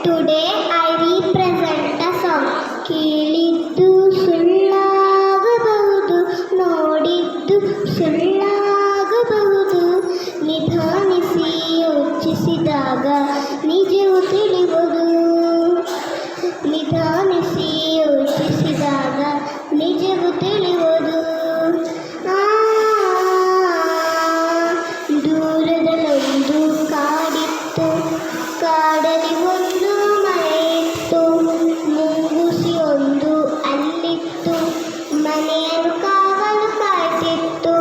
Today I represent a song. ಕೇಳಿದ್ದು ಸುಳ್ಳಾಗಬಹುದು, ನೋಡಿದ್ದು ಸುಳ್ಳಾಗಬಹುದು. ನಿಧಾನಿಸಿ ಯೋಚಿಸಿದಾಗ ನಿಜವು ತಿಳಿಯುವುದು. ನಿಧಾನಿಸಿ ಯೋಚಿಸಿದಾಗ ನಿಜವು ತಿಳಿಯುವುದು. ದೂರದಲ್ಲೊಂದು ಕಾಡಿತ್ತು, ಕಾಡಲಿ ಒಂದು ಮನೆಯಿತ್ತು. ಮುಂಗುಸಿಯೊಂದು ಅಲ್ಲಿತ್ತು, ಮನೆಯನ್ನು ಕಾವಲು ಕಾಯ್ತಿತ್ತು.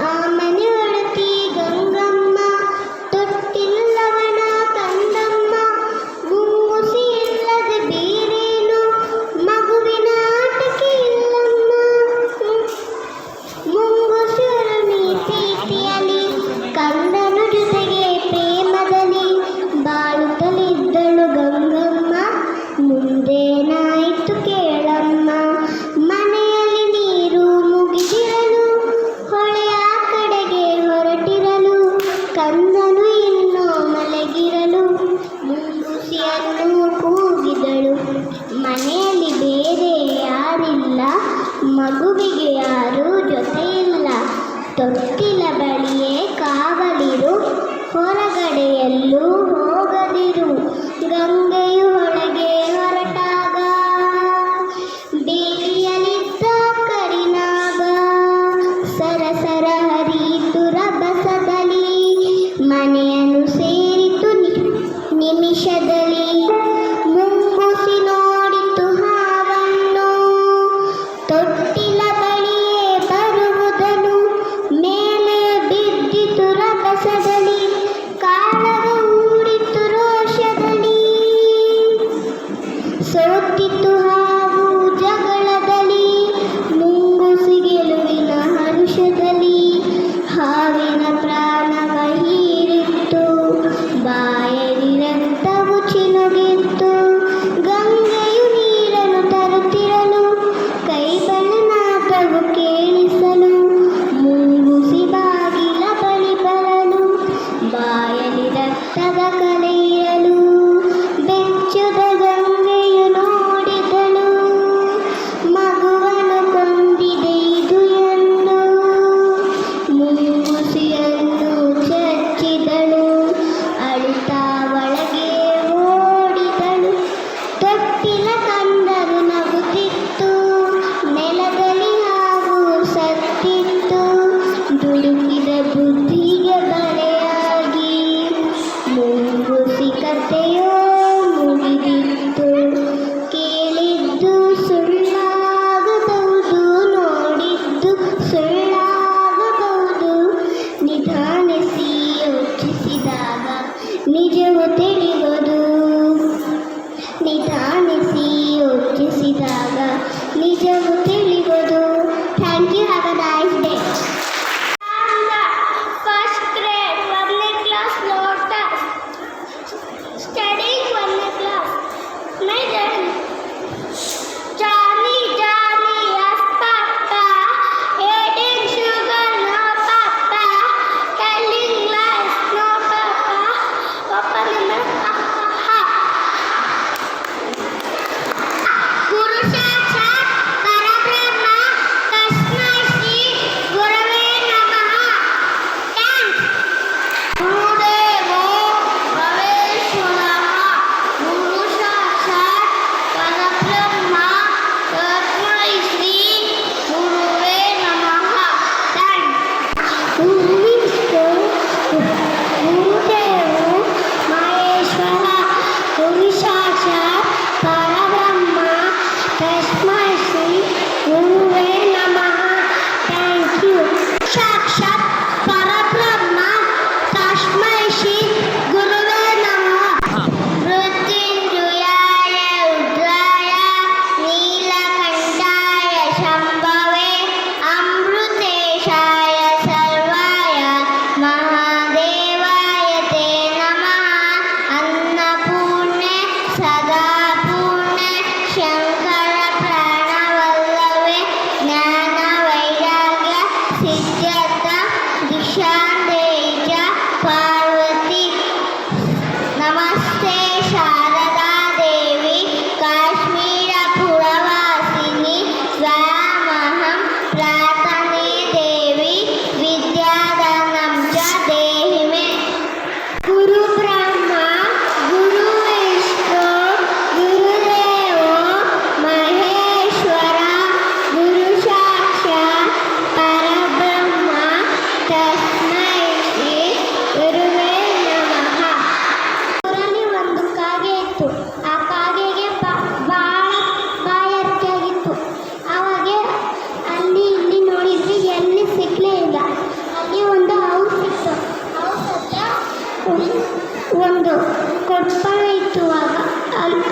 ಆ ಮನೆಯೊಳತಿ ಗಂಗಮ್ಮ, ತೊಟ್ಟಿಲ್ಲವನ ಕಂದಮ್ಮ. ಮುಂಗುಸಿ ಇಲ್ಲದೆ ಬೇರೇನು ಮಗುವಿನ ಆಟಕ್ಕೆ ಇಲ್ಲಮ್ಮ. ಮುಂಗುಸಿಯೊಡನೆ ಪ್ರೀತಿಯಲಿ, ಕಂದನ ಜೊತೆಗೆ ಪ್ರೇಮದಲ್ಲಿ ಬಾಳುತ್ತಲಿದ್ದಳು ಗಂಗಮ್ಮ. ಮುಂದೇನಾಯಿತು ಕೇಳಮ್ಮ. ಮನೆಯಲ್ಲಿ ನೀರು ಮುಗಿದಿರಲು, ಹೊಳೆಯ ಕಡೆಗೆ ಹೊರಟಿರಲು, ಕಂದನು ಇನ್ನೂ ಮಲಗಿರಲು ಮುಂಗುಸಿಯನ್ನು ಕೂಗಿದಳು. ಮನೆಯಲ್ಲಿ ಬೇರೆ ಯಾರಿಲ್ಲ, ಮಗುವಿಗೆ ಯಾರೂ ಜೊತೆಯಿಲ್ಲ. ತೊಟ್ಟಿಲ ಬಳಿಯೇ ಕಾವಲಿರು, ಹೊರಗಡೆ ಎಲ್ಲೂ ಹೋಗದಿರು. ಗಂಗೆಯು ಹೊಳೆಗೆ ಹೊರಟಾಗ ಬೇಲಿಯಲ್ಲಿದ್ದ ಕರಿನಾಗ ಸರಸರ ಹರಿಯಿತು ರಭಸದಲ್ಲಿ. ಮನೆಯನ್ನು ಸೇರಿತು ನಿಮಿಷದಲ್ಲಿ. ಮುಂಗುಸಿ ನೋಡಿತು ಹಾವನ್ನು, ತೊಟ್ಟಿಲ ಬಳಿಯೇ ಬರುವುದನು. ಮೇಲೆ ಬಿದ್ದಿತು ರಭಸದಲ್ಲಿ, ಕಾಳಗ ಹೂಡಿತು ರೋಷದಲ್ಲಿ. ಸೋತಿತು ಹಾವು ಜಗಳದಲ್ಲಿ, ಮುಂಗುಸಿ ಗೆಲುವಿನ ಹರುಷದಲ್ಲಿ. ಹಾವಿನ ಪ್ರಾಣವ ಹೀರಿತ್ತು, ಬಾಯಲ್ಲಿ ರಕ್ತವು ಚಿನುಗಿತ್ತು.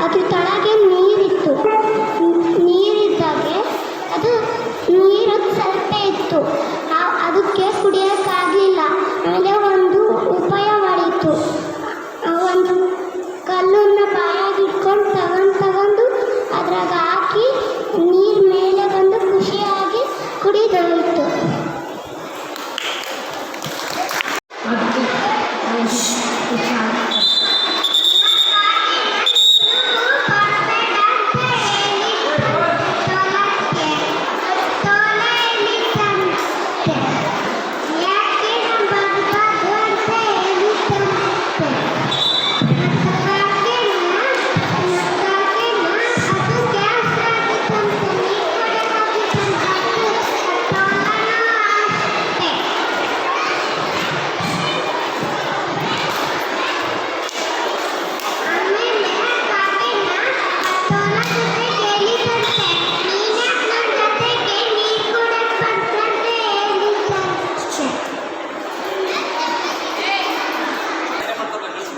ಅದು ತಳಗೆ ನೀರಿತ್ತು. ನೀರಿದ್ದಾಗೆ ಅದು ನೀರು ಸ್ವಲ್ಪ ಇತ್ತು. ಅದಕ್ಕೆ ಕುಡಿಯೋಕ್ಕಾಗಲಿಲ್ಲ. ಆಮೇಲೆ ಒಂದು ಉಪಾಯ ಮಾಡಿತ್ತು. ಒಂದು ಕಲ್ಲನ್ನು ಬಾಯಾಗಿಟ್ಕೊಂಡು ತಗೊಂಡು ಅದ್ರಾಗ ಹಾಕಿ ನೀರು ಮೇಲೆ ಬಂದು ಖುಷಿಯಾಗಿ ಕುಡಿದೋಯ್ತು.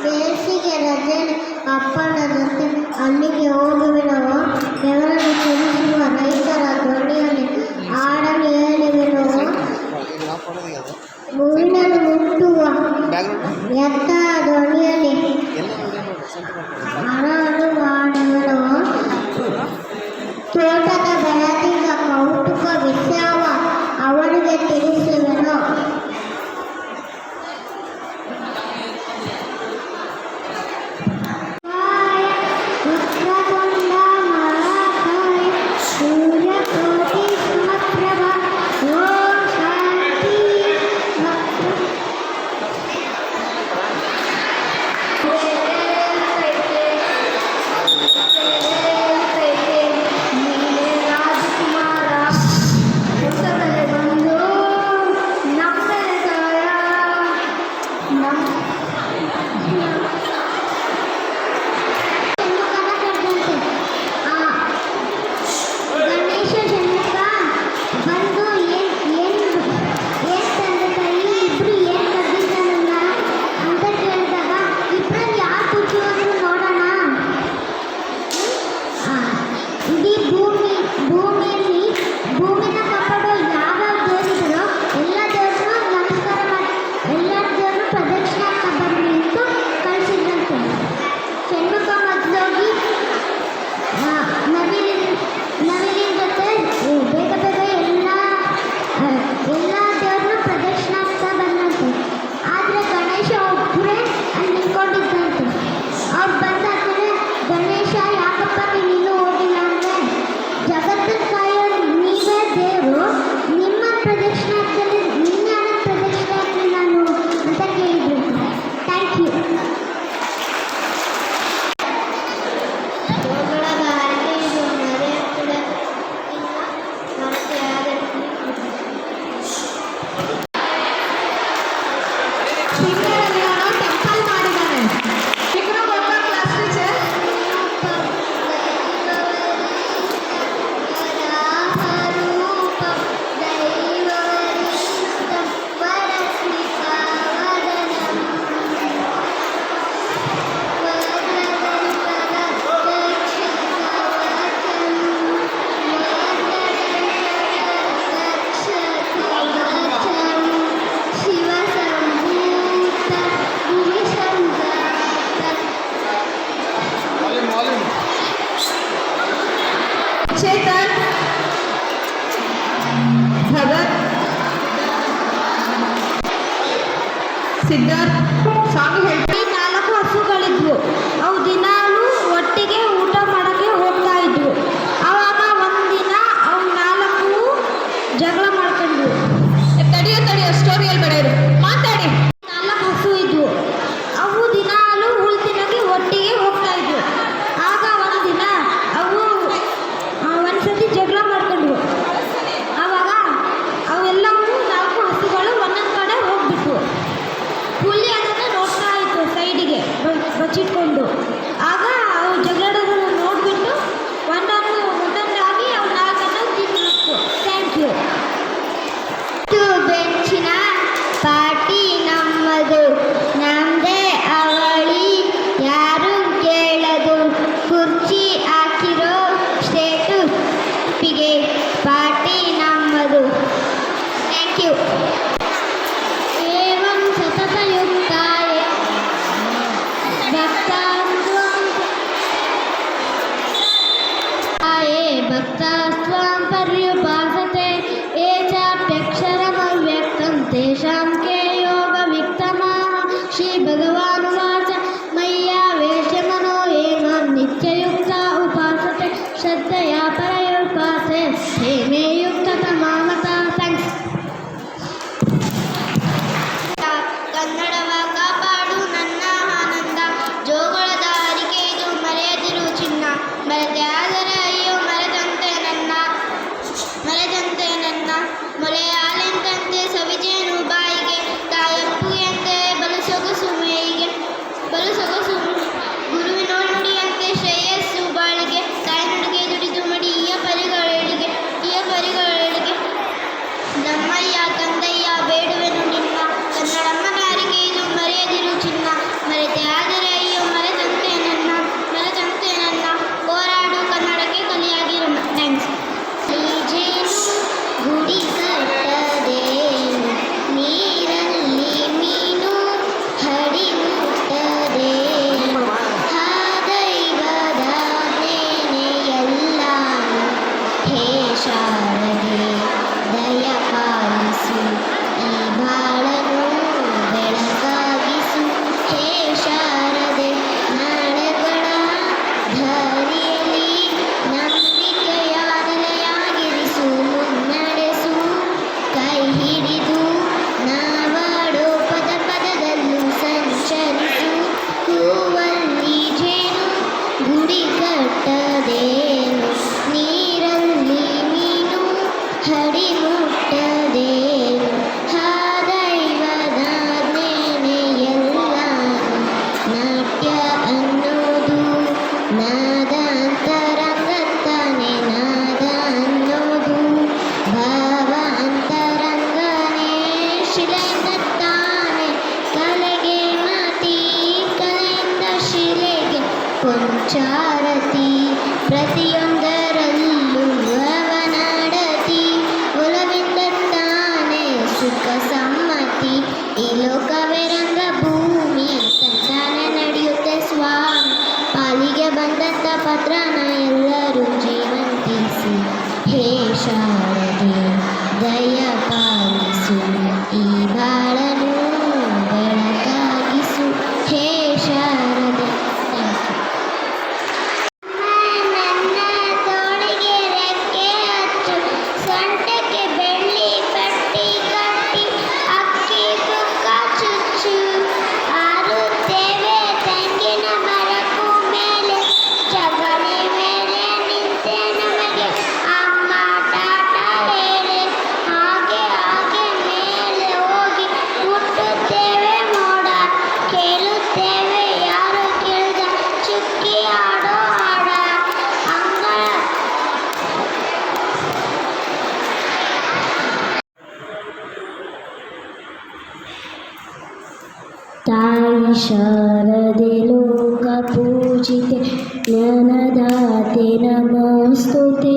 ಬೇಸಿಗೆ ರಜೆ ಅಪ್ಪನ ಜೊತೆ ಅಲ್ಲಿಗೆ ಹೋಗುವೆನೋ, ಬೆವರನ್ನು ಸುರಿಸುವ ರೈತರ ಧ್ವನಿಯಲ್ಲಿ ಹಾಡನ್ನು ಹೇಳಿವೆನೋ, ಮುಗಿಲನ್ನು ಮುಟ್ಟುವ ಎತ್ತ ಧ್ವನಿಯಲ್ಲಿ ಹಣವನ್ನು ಮಾಡುವೆನೋ, ತೋಟದ ಬೆಳಕಿನ ಕೌತುಕ ವಿಷಯವ ಅವನಿಗೆ ತಿಳಿಸುವೆನೋ. ಸಿದ್ಧಾರ್ಥ್ ಸ್ವಾಮಿ ಹೇಳ್ತಾರೆ 4 ಹಸುಗಳಿದ್ವು. ಅವು ದಿನಾಲೂ ಒಟ್ಟಿಗೆ ಊಟ ಮಾಡೋಕ್ಕೆ ಹೋಗ್ತಾ ಇದ್ವು. ಆವಾಗ ಒಂದಿನ ಅವು 4 ಜಗಳ ಮಾಡ್ಕೊಂಡ್ವು. ತಡಿಯೋ ಸ್ಟೋರಿಯಲ್ಲಿ ಬೇಡ ಇರು, ಮಾತಾಡಿ. 4 ಹಸು ಇದ್ವು. ಅವು ದಿನಾಲೂ ಹುಲ್ ತಿನ್ನೋಕ್ಕೆ ಒಟ್ಟಿಗೆ ಹೋಗ್ತಾ ಇದ್ವು. ಆಗ ಒಂದಿನ ಅವು ಒಂದ್ಸತಿ ಜಗಳ ಮಾಡ್ಕೊಂಡ್ವು. ಆವಾಗ ಅವೆಲ್ಲವೂ 4 ಹಸುಗಳು ಒಂದೊಂದು ಕಡೆ ಹೋಗ್ಬಿಟ್ವು. ಹುಲಿ ಅದನ್ನು ನೋಡ್ತಾ ಇತ್ತು. ಕಟ್ಟದೇನು ನೀರಲ್ಲಿ ಮೀನು ಹಡಿ ಮುಟ್ಟದೇನು ಆ ದೈವದಾಜ್ಞೆನೇ ಎಲ್ಲ ನಾಟ್ಯ ಅನ್ನೋದು ನಾದ ಅಂತರಂಗತ್ತಾನೆ ನಾದ ಅನ್ನೋದು ಭಾವ ಅಂತರಂಗನೇ ಶಿಲೆಯಿಂದಾನೆ ಕಲೆಗೆ ಮಾತಿ ಕಲೆಯಿಂದ ಶಿಲೆಗೆ ಕೊಂಚಾರತಿ ಪ್ರತಿಯೊಂದರಲ್ಲೂ ಅವನಡತಿ ಒಲವಿಂದ ತಾನೆ ಸುಖ ಸಮ್ಮತಿ ಈ ಲೋಕವೇ ರಂಗಭೂಮಿ ತಂತಾನೆ ನಡೆಯುತ್ತೆ ಸ್ವಾಮಿ ಪಾಲಿಗೆ ಬಂದಂಥ ಪತ್ರನ ಎಲ್ಲರೂ ಜೀವಂತಿಸಿ ಹೇ ಶಾರದೆ ದಯ ಪಾಲಿಸು ಈ ಬಾಳನು ಬೆಳಕಾಗಿಸು ಹೇ ಶಾರದೆ. ನನ್ನ ತೋಳಿಗೆ ರೆಕ್ಕೆ ಹಚ್ಚು ಸೊಂಟಕ್ಕೆ ಬೆಳ್ಳಿ ಪಟ್ಟಿ ಕಟ್ಟಿ ಅಕ್ಕಿ ತುಕ್ಕ ಚುಚ್ಚು ಆರುತ್ತೇವೆ ತೆಂಗಿನ ಮರಕ್ಕೂ ಮೇಲೆ ಜಗಲಿ ಮೇಲೆ ನಿಂತೆ ನಮಗೆ ಅಮ್ಮ ಟಾಟ ಹೇಳೆ ಹಾಗೆ ಹಾಗೆ ಮೇಲೆ ಹೋಗಿ ಮುಟ್ಟುತ್ತೇವೆ ಮೋಡ ಕೇಳುತ್ತೇವೆ ಯಾರು ಕೇಳಿದ ಚುಕ್ಕಿ ಆಡೋ ಹಾಡ ಅಂಗಳ ತಾಯಿ ಶಾರದೆ ಲೋಕ ಪೂಜಿತೆ ಜ್ಞಾನದಾತೆ ನಮೋಸ್ತುತೆ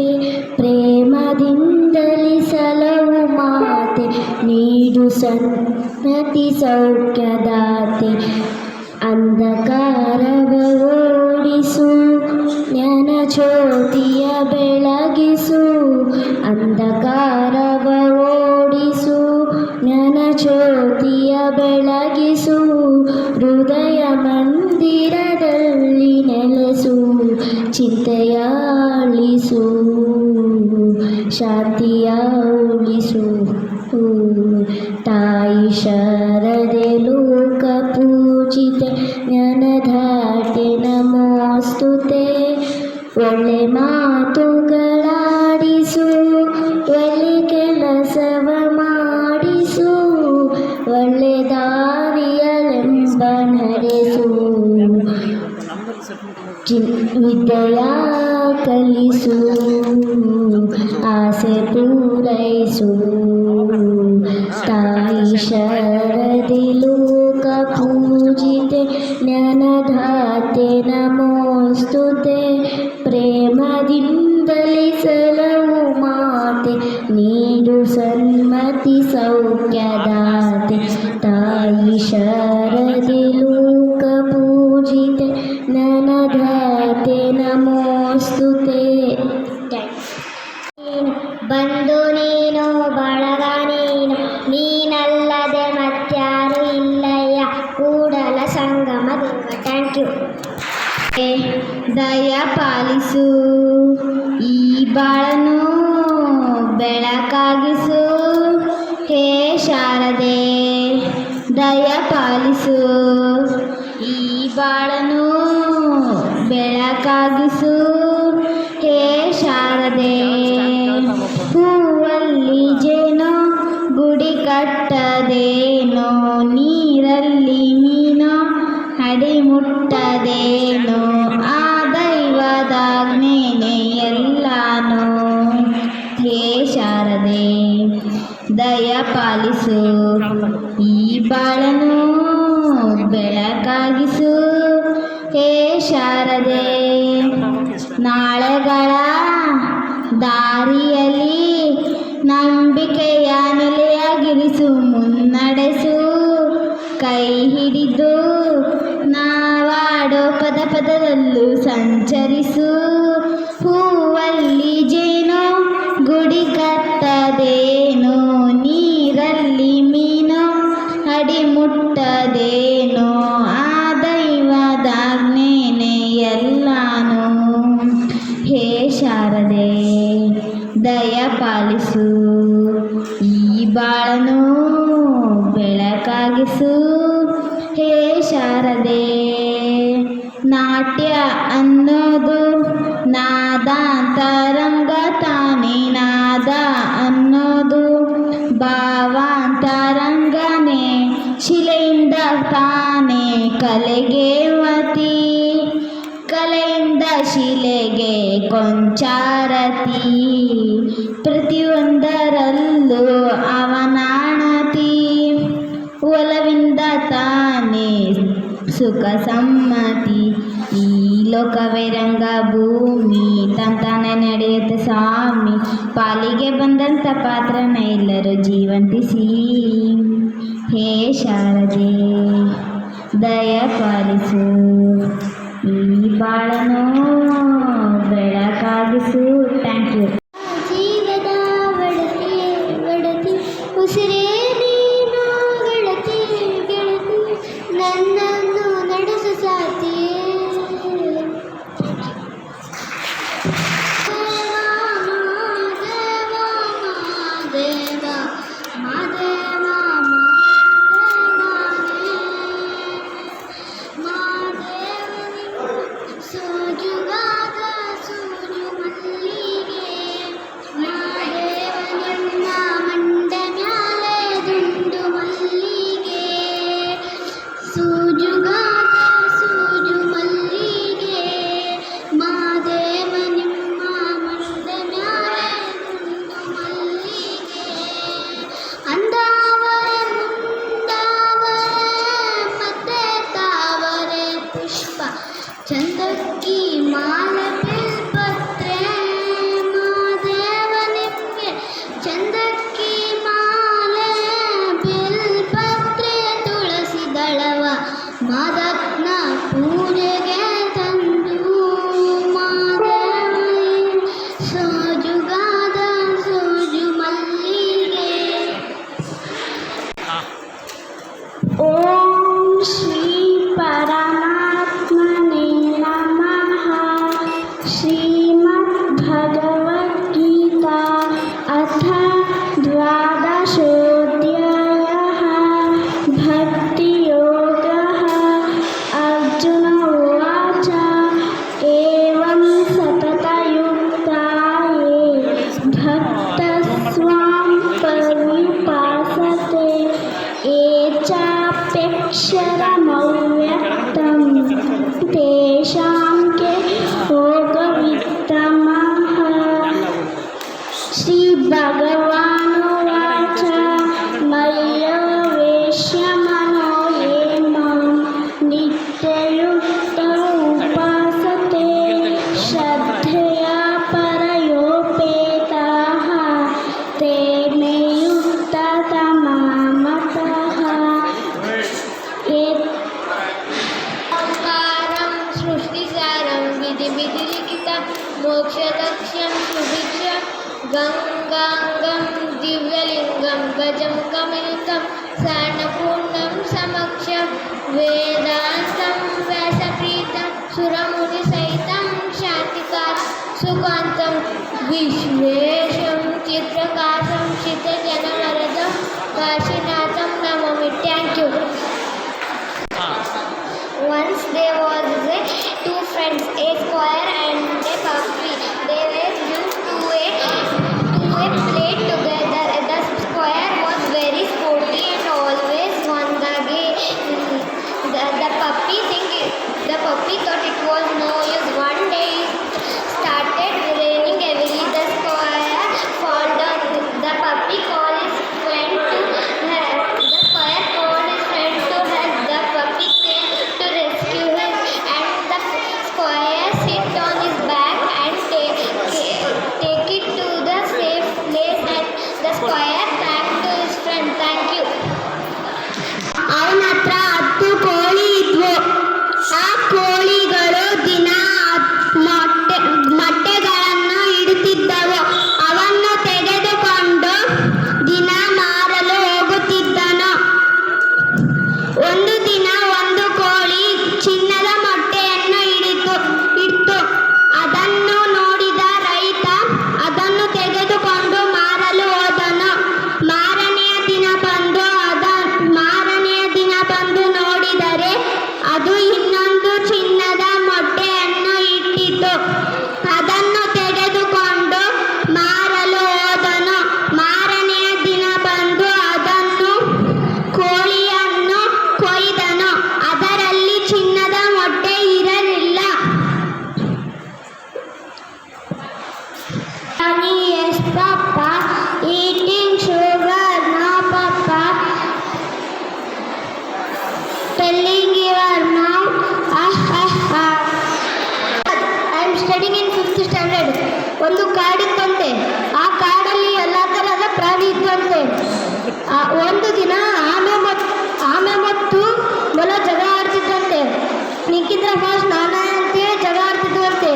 ಪ್ರೇಮದಿಂದಲಿ ಸಲವು ಮಾತೆ ನೀಡು ಸನ್ನತಿ ಸೌಖ್ಯದಾತೆ ಅಂಧಕಾರವ ಓಡಿಸು ಜ್ಞಾನ ಜ್ಯೋತಿಯ ಬೆಳಗಿಸು ಅಂಧಕಾರವ ಓಡಿಸು ಜ್ಞಾನ ಜ್ಯೋತಿಯ ಬೆಳಗಿಸು ಹೃದಯ ಮಂದಿರದಲ್ಲಿ ನೆಲೆಸು ಚಿಂತೆಯ ಅಳಿಸು ಶಾಂತಿಯ ಉಳಿಸು ತಾಯಿ ಶಾರದೆ ಲೋಕ ಪೂಜಿತೆ ಜ್ಞಾನದಾತೆ ನಮೋಸ್ತುತೆ ಒಳ್ಳೆ ಮಾತುಗಳಾಡಿಸು ಒಳ್ಳೆ ಕೆಲಸವ ಮಾಡಿಸು ಒಳ್ಳೆ ದಾರಿಯಲೆಂಬ ನಡೆಸು ವಿದ್ಯೆಯ ಕಲಿಸು ಆಸೆ ಪೂರೈಸು ತಾಯಿ ಶಾರದೆ ಲೋಕ ಪೂಜಿತೆ ಜ್ಞಾನದಾತೆ ನಮೋಸ್ತುತೆ ಪ್ರೇಮದಿಂದಲೇ ಸಲವು ಮಾತೆ ನೀಡು ಸನ್ಮತಿ ಸೌಖ್ಯದಾತೆ ತಾಯಿ ಶಾರದೆ ಲೋಕ ಪೂಜಿತೆ ಜ್ಞಾನದಾತೆ ನಮೋಸ್ತುತೆ. ಬಂದು ನೀನು ಬಳಗ ನೀನು ನೀನಲ್ಲದೆ ಮತ್ಯಾರು ಇಲ್ಲಯ್ಯ ಕೂಡಲ ಸಂಗಮ ದೇವ. Thank you. ದಯ ಪಾಲಿಸು ಈ ಬಾಳನು ಬೆಳಕಾಗಿಸು ಹೇ ಶಾರದೆ ದಯ ಪಾಲಿಸು ಈ ಬಾಳನು ಬೆಳಕಾಗಿಸು ಹೇ ಶಾರದೆ ಹೂವಲ್ಲಿ ಜೇನೋ ಗುಡಿ ಕಟ್ಟದೇನೋ ನೀರಲ್ಲಿ ಮೀನೋ ಅಡಿ ಮುಟ್ಟದೇನೋ ಆ ದೈವದಾಜ್ಞೆನೇ ಎಲ್ಲಾನು ಹೇ ಶಾರದೆ ದಯ ಪಾಲಿಸು ಈ ಬಾಳನು ಬೆಳಕಾಗಿಸು ಹೇ ಶಾರದೆ ನಾಳೆಗಳ ದಾರಿಯಲ್ಲಿ ನಂಬಿಕೆಯ ನೆಲೆಯಾಗಿರಿಸು ಮುನ್ನಡೆಸು ಕೈ ಹಿಡಿದು ನಾವಾಡೋ ಪದ ಪದದಲ್ಲೂ ಸಂಚರಿಸು ಹೂವಲ್ಲಿ ಜೇನೋ ಗುಡಿ ಕಟ್ಟದೇನೋ ನೀರಲ್ಲಿ ಮೀನೋ ಅಡಿ ಮುಟ್ಟದೇನೋ ಆ ದೈವದಾಜ್ಞೆನೇ ಎಲ್ಲಾನು ಹೇ ಶಾರದೆ ದಯ ಪಾಲಿಸು ಈ ಬಾಳನು ಬೆಳಕಾಗಿಸು ಹೇ ಶಾರದೆ ನಾಟ್ಯ ಅನ್ನೋದು ಕಲೆಗೆ ಮತಿ, ಕಲೆಯಿಂದ ಶಿಲೆಗೆ ಕೊಂಚಾರತಿ, ಪ್ರತಿಯೊಂದರಲ್ಲೂ ಅವನಾಣತಿ, ಒಲವಿಂದ ತಾನೇ ಸುಖ ಸಮ್ಮತಿ, ಈ ಲೋಕವೇ ರಂಗ ಭೂಮಿ ತಂತಾನೆ ನಡೆಯುತ್ತೆ ಸ್ವಾಮಿ, ಪಾಲಿಗೆ ಬಂದಂಥ ಪಾತ್ರನ ಎಲ್ಲರೂ ಜೀವಂತಿಸಿ, ಹೇ ಶಾರದೆ ದಯ ಪಾಲಿಸು, ಈ ಬಾಳನು ಬೆಳಕಾಗಿಸು. Thank you. ಜೀವದ ಒಡತಿ ಒಡತಿ ಉಸಿರೇ ನೀನು ಗೆಳತಿ ಗೆಳತಿ, ನನ್ನನ್ನು ನಡೆಸು ಸಾತಿಯೇ. ಸೋಜುಗಾದ ಸೂಜು ಮಲ್ಲಿಗೆ, ಮಾದೇವನನ್ನ ಮಂಡ ಮ್ಯಾಲೆ ದುಂಡು ಮಲ್ಲಿಗೆ, ಸೂಜುಗಾದ ಸೂಜು ಮಲ್ಲಿಗೆ, ಮಾದೇವ ನಿಮ್ಮ ಮಂಡ ಮ್ಯಾಲೆ ದುಂಡು ಮಲ್ಲಿಗೆ, ಅಂದಾವರೆ ಮುಂದಾವರೆ ಮತ್ತೆ ತಾವರೆ ಪುಷ್ಪ, ಚಂದಕ್ಕಿ ಮಾಲೆ ಬಿಲ್ಪತ್ರೆ, ಮಾದೇವ ನಿಮ್ಗೆ ಚಂದಕ್ಕಿ ಮಾಲೆ ಬಿಲ್ಪತ್ರೆ, ತುಳಸಿ ದಳವ ಮಾದತ್ನ ಪೂಜೆಗೆ ತಂದು, ಮಾದೇವ ಸೋಜುಗಾದ ಸೋಜು ಮಲ್ಲಿಗೆ. ಓಂ ಶ್ರೀ ಪರಮಾತ್ಮನೇ ನಮಃ. ಶ್ರೀಮದ್ಭಗವದ್ಗೀತಾ ಅಥ ದ್ವಾದಶೋऽಧ್ಯಾಯಃ. ಭಕ್ತಿಯೋಗಃ. ಅರ್ಜುನ ಉವಾಚ ಏವಂ ಸತತಯುಕ್ತಾ ಯೇ ಭಕ್ತಸ್ತ್ವಾಂ ಪರ್ಯುಪಾಸತೆ, ಯೇ ಚಾಪ್ಯಕ್ಷರಮವ್ಯಕ್ತಂ ತೇಷಾಂ ಕೆ ಯೋಗವಿತ್ತಮಃ. ಶ್ರೀ ಭಗವಾನುವಾಚ ಮಯ್ಯವೇಶ್ಯ ಮನೋ ಯೇ ಮಾಂ ನಿತ್ಯಯುಕ್ತ ಉಪಾಸತೆ, ಶ್ರದ್ಧೆಯಾ ಪರಯೋಪೇತಾಃ ತೇ ಮೇ ಯುಕ್ತತಮಾ ಮತಃ. ओंकारं सृष्टिसारं विधिलिखितं मोक्षलक्ष्यं सुभिक्षं गङ्गाङ्गं दिव्यलिङ्गं गजमुखमिलितं सार्णपूर्णं समक्षं वेदान्तं व्यासप्रीतं सुरमुनिसहितं शान्तिकारं सुकान्तं विश्वेशं चित्रकाशं चित्तजनवरदं काशीनाथं Namami. Thank you. Once there was two friends, a squire and a puppy. They were used to a play together. The squire was very sporty and always won the game. The puppy thought it was no use. One day it started raining heavily. The squire fall down. The puppy called his friend to studying in 5th standard. ಒಂದು ಕಾಡಿತ್ತಂತೆ. ಆ ಕಾಡಲ್ಲಿ ಎಲ್ಲ ಥರದ ಪ್ರಾಣಿ ಇತ್ತಂತೆ. ಒಂದು ದಿನ ಆಮೆ ಮತ್ತು ಮೊಲ ಜಗ ಆಡ್ತಿದ್ದಂತೆ. ನಿಕ್ಕಿದ್ರೆ ಫಾಸ್ಟ್ ನಾನೇ ಅಂತೇಳಿ ಜಗ ಆಡ್ತಿದ್ವಂತೆ.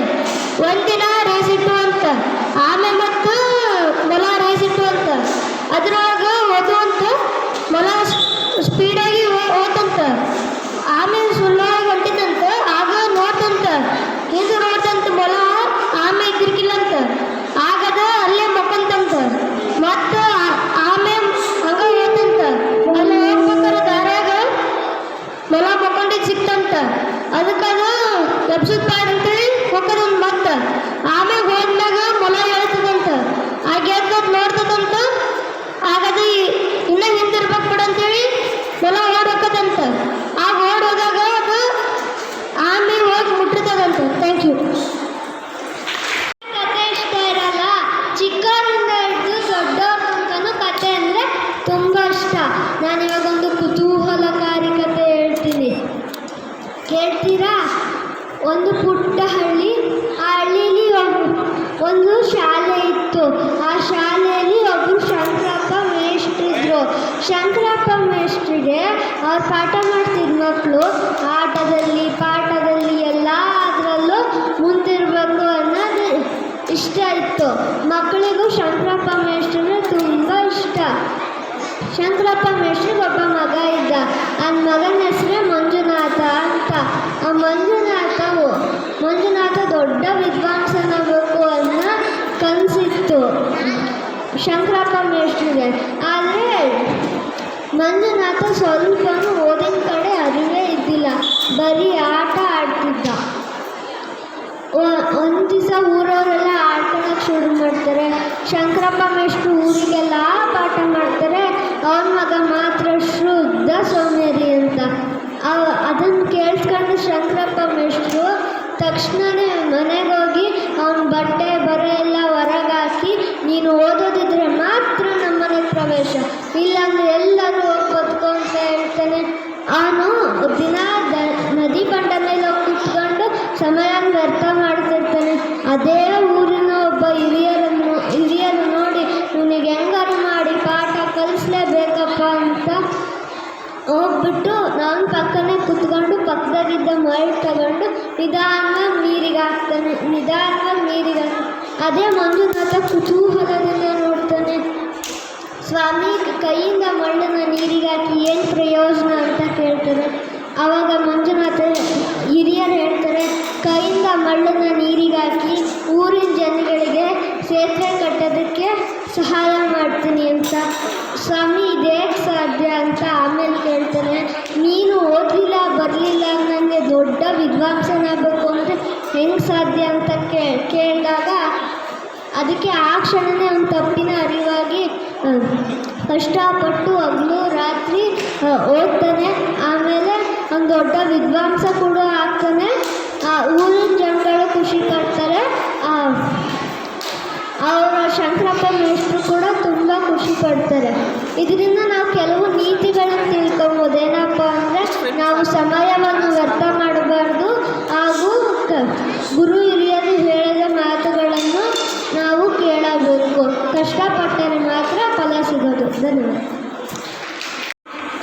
ಒಂದಿನ ರೇಸ್ ಇಟ್ಟು ಅಂತ ಆಮೆ ಮತ್ತು ಮೊಲ ರೇಸ್ ಇಟ್ಟು ಅಂತ. ಅದ್ರೊಳಗೆ ಓದುವಂತ ಮೊಲ ಸ್ಪೀಡಾಗಿ ಓದಂತ. ಆಮೆ ಸುಳ್ಳಾಗಿ ಹೊಂಟಿದಂತ. ಆಗ ನೋಡ್ತಂತ, ಹಿಂದೆ ನೋಡ್ತಂತ ಮೊಲ ಆಮೆ ಇದ್ದಿರ್ಕಿಲ್ಲಂತ. ಆಗದ ಅಲ್ಲೇ ಮಕ್ಕಂತಂತ. ಮತ್ತು ಆಮೆ ಹಂಗ ಹೋತಂತ. ಅಲ್ಲಿ ಹೋಗ್ಬೇಕಾದ್ರೆ ದಾರ್ಯಾಗ ಮೊಲ ಮಕ್ಕೊಂಡಿದ್ದು ಸಿಕ್ತಂತ. ಅದಕ್ಕದು ಎಬ್ಸುದ್ ಬ್ಯಾಡ ಅಂತೇಳಿ ಹೋಗ್ತದಂತ. ಮತ್ತೆ ಆಮೇಲೆ ಹೋದ್ಮ್ಯಾಗ ಮೊಲ ಹೇಳ್ತದಂತ. ಆಗ ಎದ್ದದ್ ನೋಡ್ತದಂತ. ಆಗದು ಇನ್ನೂ ಹಿಂದಿರ್ಬೇಕು ಬಿಡ ಅಂತೇಳಿ ಮೊಲ ಓಡೋಕ್ಕದಂತ. ಆಗ ಓಡೋದಾಗ ಅದು ಆಮೆ ಹೋಗಿ ಮುಟ್ಟಿರ್ತದಂತ. Thank you. ಕತೆ ಇಷ್ಟ ಇರಲ್ಲ. ಚಿಕ್ಕವರಿಂದ ಹಿಡಿದು ದೊಡ್ಡವ್ರ ತನಕನೂ ಕತೆ ಅಂದರೆ ತುಂಬ ಇಷ್ಟ. ನಾನಿವಾಗ ಒಂದು ಕುತೂಹಲಕಾರಿ ಕತೆ ಹೇಳ್ತೀನಿ, ಕೇಳ್ತೀರಾ? ಒಂದು ಪುಟ್ಟ ಹಳ್ಳಿ. ಆ ಹಳ್ಳಿಲಿ ಒಂದು ಶಾಲೆ ಇತ್ತು. ಆ ಶಾಲೆಯಲ್ಲಿ ಒಬ್ಬರು ಶಂಕರಪ್ಪ ಮೇಷ್ಟ್ರಿದ್ರು. ಶಂಕರಪ್ಪ ಮೇಷ್ಟ್ರಿಗೆ ಅವ್ರು ಪಾಠ ಮಾಡ್ತಿದ್ದ ಮಕ್ಕಳು ಆಟದಲ್ಲಿ ಪಾಠದಲ್ಲಿ ಎಲ್ಲದರಲ್ಲೂ ಮುಂದಿರಬೇಕು ಅನ್ನೋದು ಇಷ್ಟ ಇತ್ತು. ಮಕ್ಕಳಿಗೂ ಶಂಕರಪ್ಪ ಮೇಷ್ಟ್ರಿಗೆ ತುಂಬ ಇಷ್ಟ. ಶಂಕರಪ್ಪ ಮೇಷ್ಟ್ರಿಗೆ ಒಬ್ಬ ಮಗ ಇದ್ದ. ಆ ಮಗನ ಹೆಸರೇ ಮಂಜುನಾಥ ಅಂತ. ಆ ಮಂಜುನಾಥ ದೊಡ್ಡ ವಿದ್ವಾಂಸನಾಗಬೇಕು ಅನ್ನೋ ಕನಸಿತ್ತು ಶಂಕರಪ್ಪ ಮೇಷ್ಟ್ರಿಗೆ. ಆದರೆ ಮಂಜುನಾಥ ಸ್ವಲ್ಪನೂ ಓದಿನ ಕಡೆ ಅರಿವೇ ಇದ್ದಿಲ್ಲ, ಬರೀ ಆಟ ಆಡ್ತಿದ್ದ. ಒಂದು ದಿವಸ ಊರವರೆಲ್ಲ ಆಡ್ಕೊಳಕ್ಕೆ ಶುರು ಮಾಡ್ತಾರೆ. ಶಂಕರಪ್ಪ ಮೇಷ್ಟ್ರು ಊರಿಗೆಲ್ಲ ಪಾಠ ಮಾಡ್ತಾರೆ. ಅವನ ಮಗ ಮಾತ್ರ ಶುದ್ಧ ಸೋಮೇರಿ ಅಂತ. ಅದನ್ನು ಕೇಳಿಸ್ಕೊಂಡು ಶಂಕರಪ್ಪ ಮೇಷ್ಟ್ರು ತಕ್ಷಣವೇ ಮನೆಗೆ ಹೋಗಿ ಅವನ ಬಟ್ಟೆ ಬರೆ ಎಲ್ಲ ಹೊರಗಾಕಿ, ನೀನು ಓದೋದಿದ್ರೆ ಮಾತ್ರ ನಮ್ಮನೆಗೆ ಪ್ರವೇಶ, ಇಲ್ಲಾಂದ್ರೆ ಎಲ್ಲರೂ ಹೋಗಿ ಬದುಕೋ ಅಂತ ಹೇಳ್ತಾನೆ. ಅವನು ದಿನ ನದಿ ಬಂಡ ಮೇಲೆ ಹೋಗಿ ಕುತ್ಕೊಂಡು ಸಮಯ ವ್ಯರ್ಥ ಮಾಡ್ತಿರ್ತಾನೆ. ಅದೇ ಊರಿನ ಒಬ್ಬ ಹಿರಿಯರು ನೋಡಿ ಇವನಿಗೆ ಹೆಂಗಾರು ಮಾಡಿ ಪಾಠ ಕಲಿಸ್ಲೇಬೇಕಪ್ಪ ಅಂತ ಹೋಗ್ಬಿಟ್ಟು ನಾನು ಪಕ್ಕನೇ ಕುತ್ಕೊಂಡು ಪಕ್ಕದಾಗಿದ್ದ ಮರಳು ತಗೊಂಡು ನಿಧಾನವಾಗಿ ನೀರಿಗೆ ಹಾಕ್ತಾನೆ. ಅದೇ ಮಂಜುನಾಥ ಕುತೂಹಲದಿಂದ ನೋಡ್ತಾನೆ. ಸ್ವಾಮಿ, ಕೈಯಿಂದ ಮಣ್ಣನ್ನು ನೀರಿಗೆ ಹಾಕಿ ಏನು ಪ್ರಯೋಜನ ಅಂತ ಕೇಳ್ತಾರೆ. ಆವಾಗ ಮಂಜುನಾಥ ಹಿರಿಯರು ಹೇಳ್ತಾರೆ, ಕೈಯಿಂದ ಮಣ್ಣನ್ನು ನೀರಿಗೆ ಹಾಕಿ ಊರಿನ ಜನಗಳಿಗೆ ಸೇತುವೆ ಕಟ್ಟೋದಕ್ಕೆ ಸಹಾಯ ಮಾಡ್ತೀನಿ ಅಂತ. ಸ್ವಾಮಿ, ಇದೇಗೆ ಸಾಧ್ಯ ಅಂತ ಆಮೇಲೆ ಕೇಳ್ತಾನೆ. ನೀನು ಓದಲಿಲ್ಲ ಬರಲಿಲ್ಲ, ನನಗೆ ದೊಡ್ಡ ವಿದ್ವಾಂಸನಾಗಬೇಕು ಅಂದರೆ ಹೆಂಗೆ ಸಾಧ್ಯ ಅಂತ ಕೇಳಿದಾಗ ಅದಕ್ಕೆ ಆ ಕ್ಷಣವೇ ಒಂದು ತಪ್ಪಿನ ಅರಿವಾಗಿ ಕಷ್ಟಪಟ್ಟು ಹಗಲು ರಾತ್ರಿ ಓದ್ತಾನೆ. ಆಮೇಲೆ ಒಂದು ದೊಡ್ಡ ವಿದ್ವಾಂಸ ಕೂಡ ಆಗ್ತಾನೆ. ಊರಿನ ಜನಗಳು ಖುಷಿ ಪಡ್ತಾರೆ. ಅವರ ಶಂಕರಪ್ಪ ಮೇಷ್ಟ್ರು ಕೂಡ ತುಂಬ ಖುಷಿ ಪಡ್ತಾರೆ. ಇದರಿಂದ ನಾವು ಕೆಲವು ನೀತಿಗಳನ್ನು ತಿಳ್ಕೊಬೋದು. ಏನಪ್ಪ ಅಂದರೆ, ನಾವು ಸಮಯವನ್ನು ವ್ಯರ್ಥ ಮಾಡಬಾರ್ದು, ಹಾಗೂ ಗುರು ಹಿರಿಯರು ಹೇಳಿದ ಮಾತುಗಳನ್ನು ನಾವು ಕೇಳಬೇಕು. ಕಷ್ಟಪಟ್ಟರೆ ಮಾತ್ರ ಫಲ ಸಿಗೋದು. ಧನ್ಯವಾದ.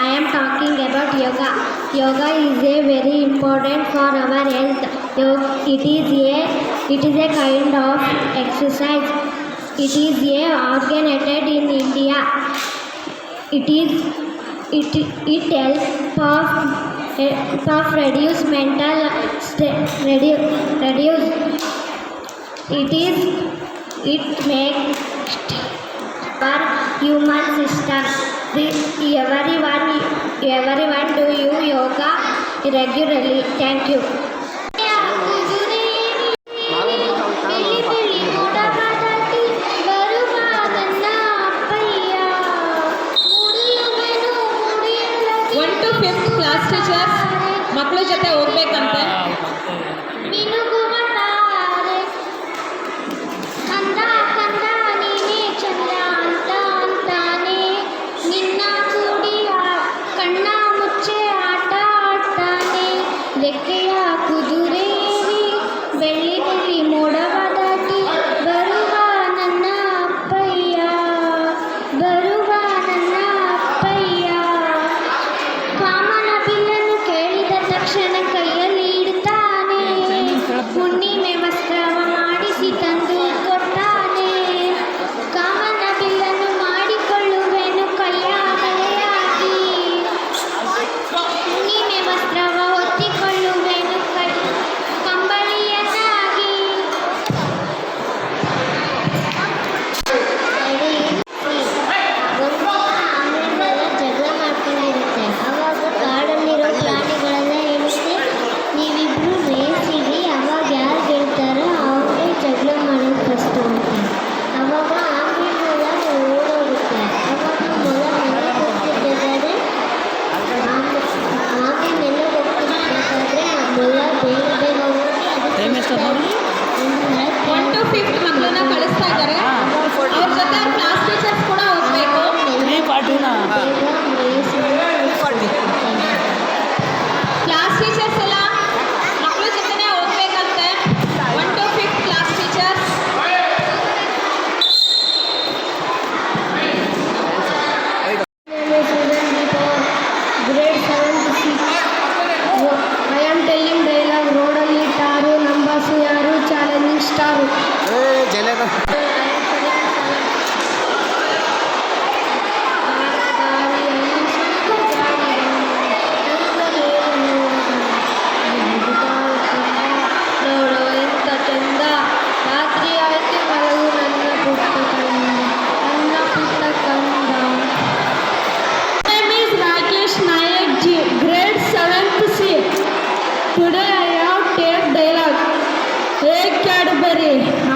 I am talking about yoga. Yoga is a very important for our health. It is a kind of exercise. It is originated in India. It helps of reduce mental reduce. It makes for human system. Everyone do you yoga regularly. Thank you. Class teachers ಮಕ್ಕಳ ಜೊತೆ ಹೋಗ್ಬೇಕಂತೆ. ರೆಕ್ಕೆಯ 1 to 5th ಮಕ್ಕಳನ್ನ ಕಳಿಸ್ತಾ ಇದ್ದಾರೆ. ಅವ್ರ ಜೊತೆ ಅವ್ರ class teachers ಕೂಡ ಹೋಗ್ಬೇಕು. ಕ್ಲಾಸ್ ಟೀಚರ್ಸ್ ಎಲ್ಲ ಮಕ್ಕಳ ಜೊತೆನೇ ಹೋಗ್ಬೇಕಂತೆ. 1 to 5th class teachers. Grade 7 to 6. I am telling dialogue. ರೋಡಲ್ಲಿ ಟಾರು, ನಂಬರ್ಸು ಯಾರು, ಚಾಲೆಂಜಿಂಗ್ ಸ್ಟಾರು. ನೋಡೋ ಎಂತ ಚಂದ, ರಾತ್ರಿ ಆಯ್ತು ಮಲಗು ನನ್ನ ಪುಟ್ಟ ಕಂದ. name is Rakesh Nayak Ji, grade 7th C. Today I have tape dialogue. Hey Cadbury,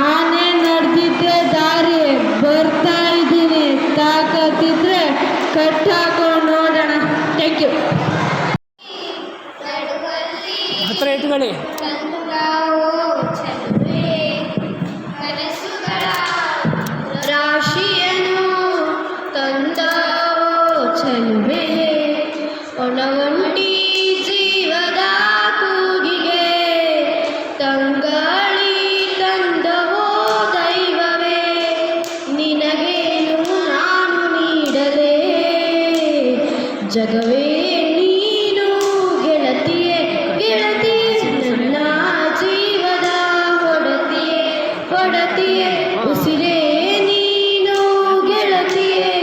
ಆನೆ ನಡೆದಿದ್ದೆ ದಾರಿ, ಬರ್ತಾ ಇದ್ದೀನಿ, ತಾಕತ್ತಿದ್ರೆ ಕಟ್ ಹಾಕೊಂಡು ನೋಡೋಣ. Thank you. ಹತ್ರ ಇಟ್ಕೊಳ್ಳಿ. ರಾಶಿಯನು ತಂದವೋ ಚೆಲುವೆ, ಒಣವಂಟಿ ಜೀವದ ಕೂಗಿಗೆ ತಂಗಾಳಿ ತಂದವೋ ದೈವವೇ, ನಿನಗೇನು ನಾನು ನೀಡಲೇ, ಜಗವೇ ನೀನು ಗೆಳತಿಯೇ ಗೆಳತಿಯೇ, ನನ್ನ ಜೀವದ ಒಡತಿಯೇ ಒಡತಿಯೇ, ಉಸಿರೇ ನೀನು ಗೆಳತಿಯೇ,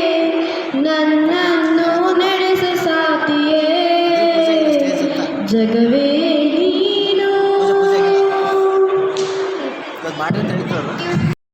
ನನ್ನನ್ನು ನಡೆಸ ಸಾತಿಯೇ, ಜಗವೇ